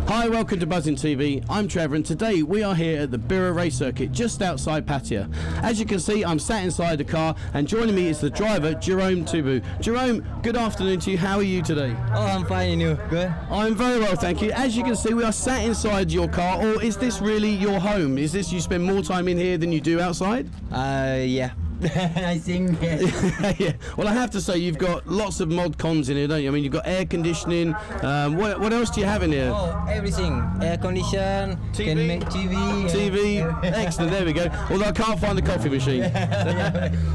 Hi, welcome to Buzzin TV. I'm Trevor and today we are here at the Bira race circuit just outside Pattaya. As you can see, I'm sat inside the car and joining me is the driver, Jerome Tubu. Jerome, good afternoon to you. How are you today? Oh, I'm fine, and you? Good? I'm very well, thank you. As you can see, we are sat inside your car, or is this really your home? Is this you spend more time in here than you do outside? Yeah. I think. Yeah. Well, I have to say you've got lots of mod cons in here, don't you? I mean, you've got air conditioning. What else do you have in here? Oh, everything. Air condition. TV? Can make TV. TV. Excellent. There we go. Although I can't find the coffee machine.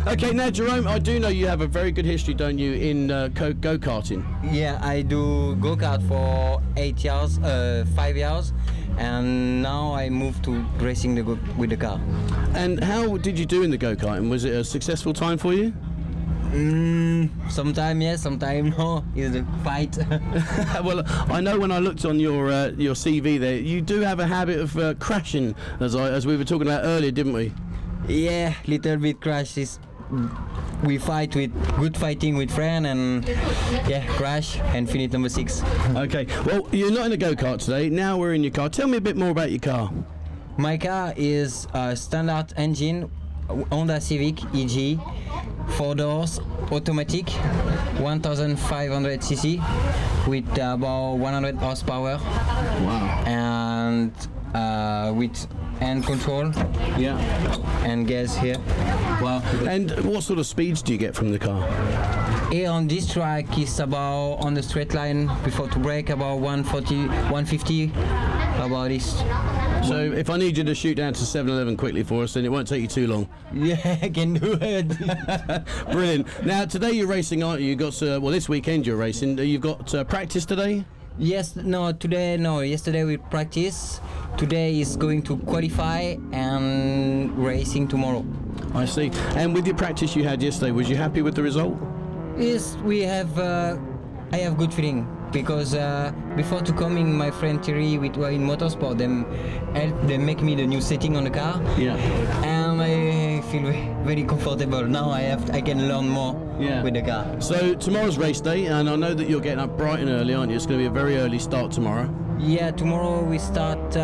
Okay, now Jerome, I do know you have a very good history, don't you, in go-karting? Yeah, I do go-kart for 8 years, 5 years, and now I moved to racing with the car. And how did you do in the go-karting? Was it a successful time for you? Sometime yes, sometime no. It's a fight. Well, I know when I looked on your CV there, you do have a habit of crashing, as we were talking about earlier, didn't we? Yeah, little bit crashes. We fight with good fighting with friend and yeah, crash and finish number 6. Okay, well, you're not in a go-kart today. Now we're in your car. Tell me a bit more about your car. My car is a standard engine, Honda Civic EG, 4 doors, automatic, 1500 cc with about 100 horsepower. Wow. And with hand control. Yeah. And gas here. Wow. And what sort of speeds do you get from the car? Here on this track is about, on the straight line before to brake, about 140, 150, about this. So if I need you to shoot down to 7-Eleven quickly for us, then it won't take you too long. Yeah, I can do it. Brilliant. Now today you're racing, aren't you? You got well, this weekend you're racing. You've got practice today? Yes, no, today, no, yesterday we practice. Today is going to qualify and racing tomorrow. I see. And with your practice you had yesterday, was you happy with the result? Yes, we have, I have good feeling because before to coming, my friend Thierry with in motorsport, they make me the new setting on the car. Yeah. And I feel very comfortable. Now I can learn more with the car. So tomorrow's race day, and I know that you're getting up bright and early, aren't you? It's going to be a very early start tomorrow. Yeah, tomorrow we start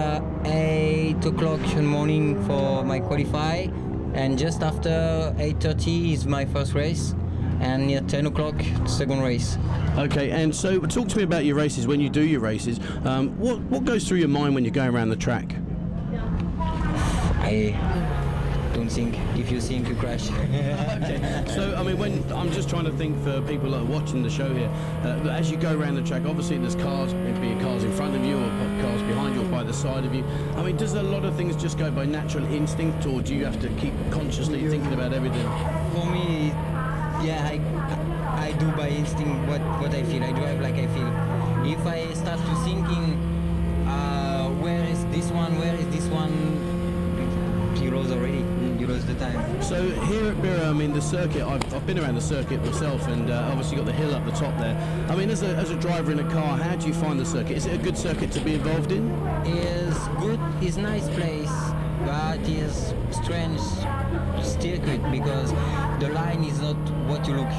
8 o'clock in the morning for my qualify, and just after 8:30 is my first race, and at 10 o'clock second race. Okay, and so talk to me about your races. When you do your races, what goes through your mind when you're going around the track? I don't think. If you think, you crash. Okay. So, I mean, when I'm just trying to think for people that are watching the show here, as you go around the track, obviously there's cars, maybe cars in front of you or cars behind you or by the side of you. I mean, does a lot of things just go by natural instinct, or do you have to keep consciously thinking about everything? For me, yeah, I do by instinct what I feel. I drive like I feel. If I start to thinking, where is this one, you lose already. You lose the time. So here at Bira, I mean, the circuit, I've been around the circuit myself, and obviously got the hill up the top there. I mean, as a driver in a car, how do you find the circuit? Is it a good circuit to be involved in? It's good, it's nice place, but it's strange circuit because the line is not what you look.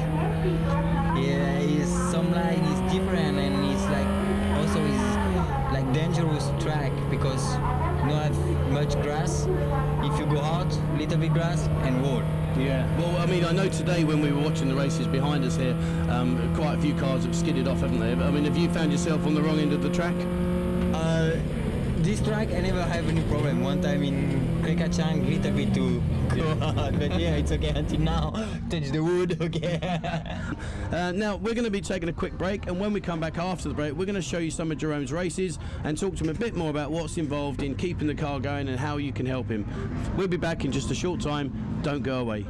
Yeah, some line is different, and it's like also is like dangerous track because you don't have much grass. If you go out, little bit grass and wall. Yeah. Well, I mean, I know today when we were watching the races behind us here, quite a few cars have skidded off, haven't they? I mean, have you found yourself on the wrong end of the track? This track, I never have any problem. One time in Krekachang, little bit to go out, but yeah, it's okay until now. Touch the wood, okay. Now, we're going to be taking a quick break, and when we come back after the break, we're going to show you some of Jerome's races and talk to him a bit more about what's involved in keeping the car going and how you can help him. We'll be back in just a short time. Don't go away.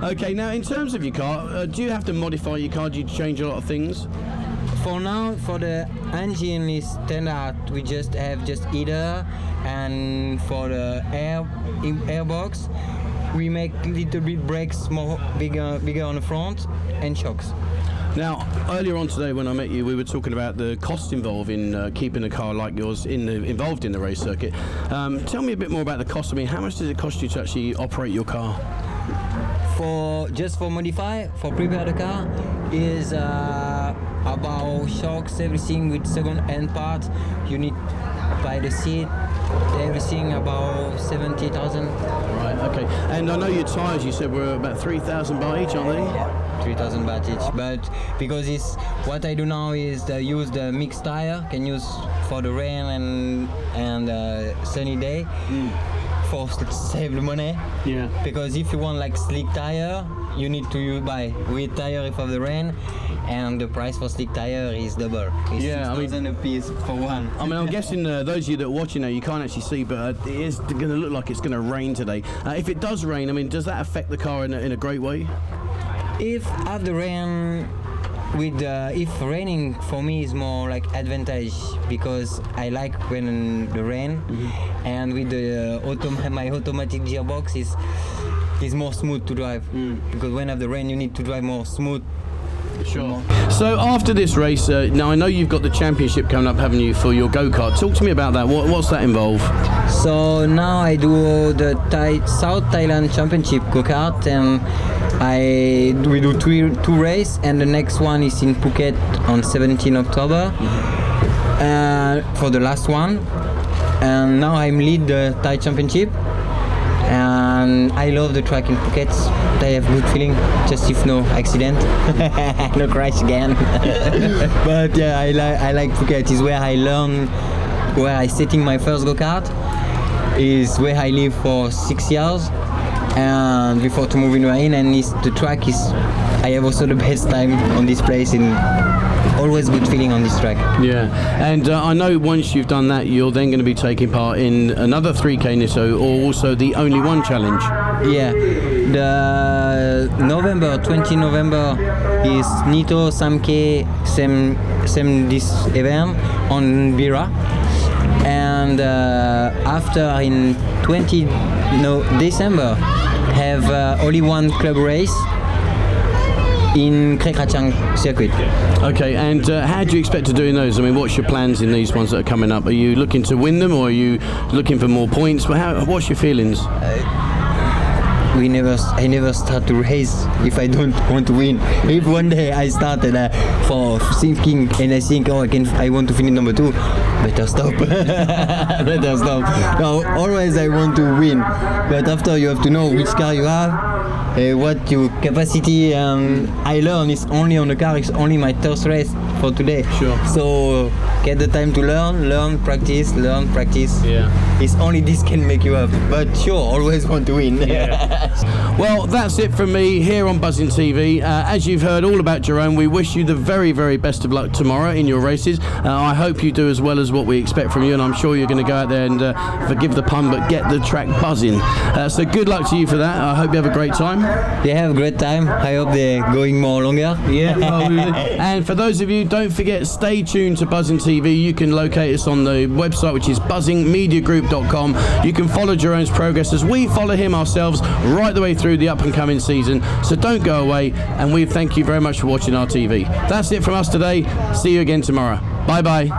Okay, now in terms of your car, do you have to modify your car? Do you change a lot of things? For now, for the engine is standard. We just have heater, and for the airbox, we make little bit brakes more bigger on the front and shocks. Now, earlier on today when I met you, we were talking about the cost involved in keeping a car like yours involved in the race circuit. Tell me a bit more about the cost. I mean, how much does it cost you to actually operate your car? For modify, for prepare the car, is about shocks, everything with second-hand parts. You need buy the seat, everything about 70,000. Right, okay. And I know your tyres, you said, were about 3,000 baht each, aren't they? Yeah, 3,000 baht each. But because what I do now is use the mixed tire, can use for the rain and sunny day. For save the money. Yeah. Because if you want like slick tire, you need to buy wet tire if of the rain, and the price for slick tire is double. It's 6,000 a piece for one. I mean, I'm guessing those of you that are watching now, you can't actually see, but it is going to look like it's going to rain today. If it does rain, I mean, does that affect the car in a great way? If after rain, if raining for me is more like advantage, because I like when the rain, and with the my automatic gearbox is more smooth to drive, because when after rain you need to drive more smooth. Sure. So after this race, now I know you've got the championship coming up, haven't you, for your go-kart? Talk to me about that. What's that involve? So now I do the South Thailand Championship go-kart, and we do two races, and the next one is in Phuket on 17 October for the last one. And now I'm lead the Thai Championship, and I love the track in Phuket. I have good feeling, just if no accident, no crash again. But yeah, I like Phuket. Is where I learn, where I setting my first go-kart. Is where I live for 6 years, and before to move in rain, and the track is. I have also the best time on this place, and always good feeling on this track. Yeah, and I know once you've done that, you're then going to be taking part in another 3K Nisso, or also the Only One Challenge. Yeah, the 20 November is Nito Samke, same this event on Bira, and after in December have only one club race in Krekachang circuit. Okay, and how do you expect to do in those? I mean, what's your plans in these ones that are coming up? Are you looking to win them, or are you looking for more points? What's your feelings? I never start to race if I don't want to win. If one day I started for thinking and I think, I want to finish number 2, better stop. Better stop. No, always I want to win, but after you have to know which car you have, what your capacity. I learn it's only on the car. It's only my first race for today. Sure. So get the time to learn, practice. Yeah. It's only this can make you up. But sure, always want to win. Yeah. Well, that's it from me here on Buzzin TV. As you've heard all about Jerome, we wish you the very, very best of luck tomorrow in your races. I hope you do as well as what we expect from you, and I'm sure you're going to go out there and, forgive the pun, but get the track buzzing. So good luck to you for that. I hope you have a great time. They have a great time. I hope they're going more longer. Yeah. And for those of you, don't forget, stay tuned to Buzzin TV. You can locate us on the website, which is buzzingmediagroup.com. You can follow Jerome's progress as we follow him ourselves right the way through the up and coming season. So don't go away, and we thank you very much for watching our TV. That's it from us today. See you again tomorrow. Bye bye.